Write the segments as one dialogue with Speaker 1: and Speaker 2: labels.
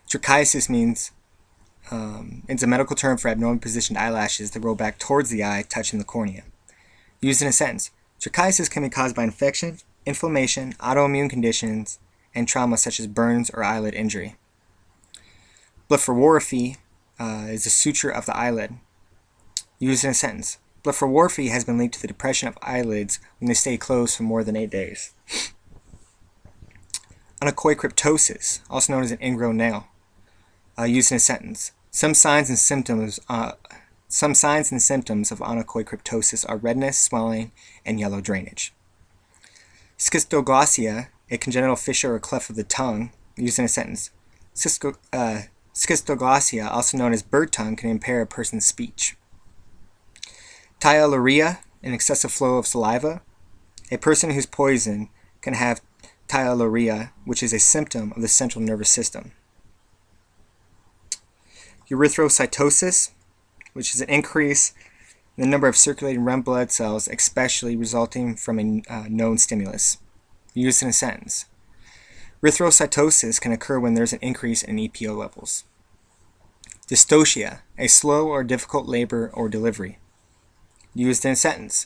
Speaker 1: Trichiasis means it's a medical term for abnormally positioned eyelashes that roll back towards the eye, touching the cornea. Used in a sentence, trichiasis can be caused by infection, inflammation, autoimmune conditions, and trauma such as burns or eyelid injury. Blepharophy is a suture of the eyelid. Used in a sentence, blepharophy has been linked to the depression of eyelids when they stay closed for more than 8 days. Onychocryptosis, also known as an ingrown nail. Used in a sentence, some signs and symptoms of onychocryptosis are redness, swelling, and yellow drainage. Schistoglossia, a congenital fissure or cleft of the tongue. Used in a sentence, schistoglossia, also known as bird tongue, can impair a person's speech. Tyalluria, an excessive flow of saliva. A person who's poisoned can have tyalluria, which is a symptom of the central nervous system. Erythrocytosis, which is an increase in the number of circulating red blood cells, especially resulting from a known stimulus. Used in a sentence, erythrocytosis can occur when there's an increase in EPO levels. Dystocia, a slow or difficult labor or delivery. Used in a sentence,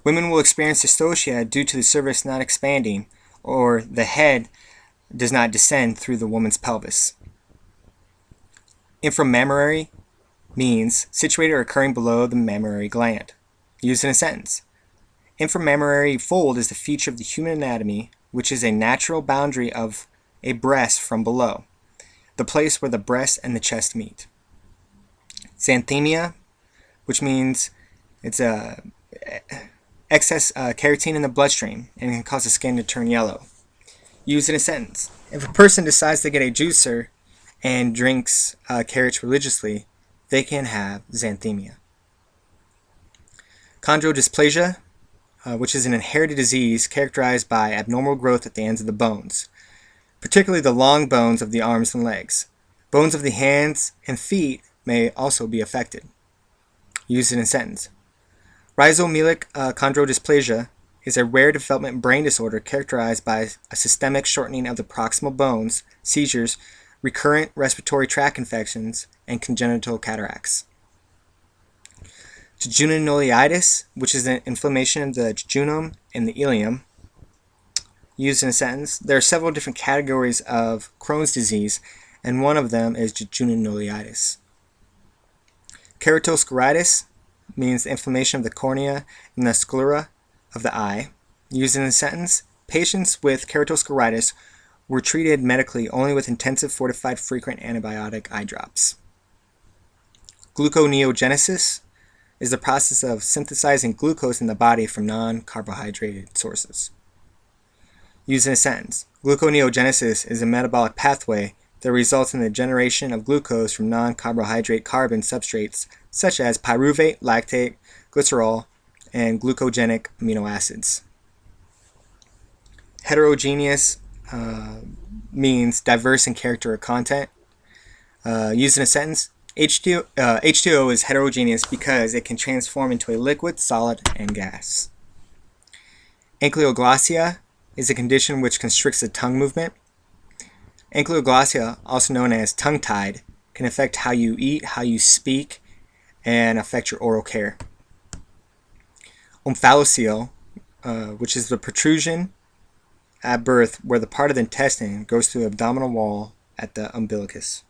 Speaker 1: women will experience dystocia due to the cervix not expanding or the head does not descend through the woman's pelvis. Inframammary means situated or occurring below the mammary gland. Used in a sentence, inframammary fold is the feature of the human anatomy which is a natural boundary of a breast from below, the place where the breast and the chest meet. Xanthemia, which means it's excess keratin in the bloodstream and can cause the skin to turn yellow. Used in a sentence, if a person decides to get a juicer and drinks carrots religiously, they can have xanthemia. Chondrodysplasia, which is an inherited disease characterized by abnormal growth at the ends of the bones, particularly the long bones of the arms and legs. Bones of the hands and feet may also be affected. Used in a sentence, rhizomelic chondrodysplasia is a rare development brain disorder characterized by a systemic shortening of the proximal bones, seizures, recurrent respiratory tract infections, and congenital cataracts. Jejunulolitis, which is an inflammation of the jejunum and the ileum. Used in a sentence, there are several different categories of Crohn's disease, and one of them is jejunulolitis. Keratoscleritis means the inflammation of the cornea and the sclera of the eye. Used in a sentence, patients with keratoscleritis were treated medically only with intensive fortified frequent antibiotic eye drops. Gluconeogenesis is the process of synthesizing glucose in the body from non-carbohydrated sources. Used in a sentence, gluconeogenesis is a metabolic pathway that results in the generation of glucose from non-carbohydrate carbon substrates such as pyruvate, lactate, glycerol, and glucogenic amino acids. Heterogeneous means diverse in character or content. Used in a sentence, H2O is heterogeneous because it can transform into a liquid, solid, and gas. Ankyloglossia is a condition which constricts the tongue movement. Ankyloglossia, also known as tongue-tied, can affect how you eat, how you speak, and affect your oral care. Omphaloceal, which is the protrusion at birth where the part of the intestine goes through the abdominal wall at the umbilicus.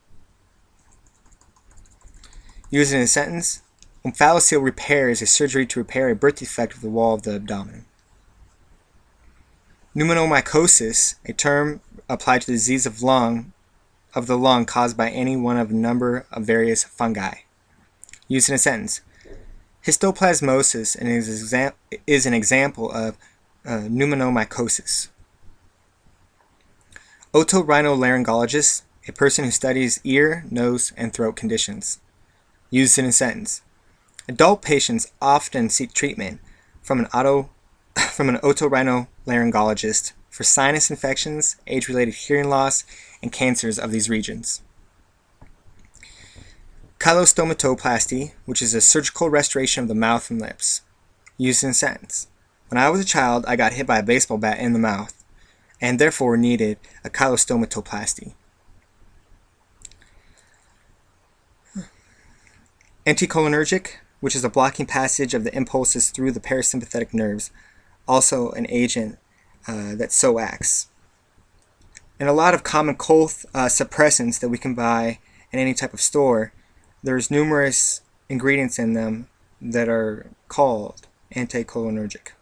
Speaker 1: Used in a sentence, omphaloceal repair is a surgery to repair a birth defect of the wall of the abdomen. Pneumomycosis, a term applied to the disease of the lung caused by any one of a number of various fungi. Used in a sentence, histoplasmosis is an example of pneumomycosis. Otorhinolaryngologist, a person who studies ear, nose, and throat conditions. Used in a sentence, adult patients often seek treatment from an otorhinolaryngologist for sinus infections, age-related hearing loss, and cancers of these regions. Chylostomoplasty, which is a surgical restoration of the mouth and lips. Used in a sentence, when I was a child, I got hit by a baseball bat in the mouth, and therefore needed a chylostomoplasty. Anticholinergic, which is a blocking passage of the impulses through the parasympathetic nerves, also an agent that so acts. And a lot of common cold suppressants that we can buy in any type of store, there's numerous ingredients in them that are called anticholinergic.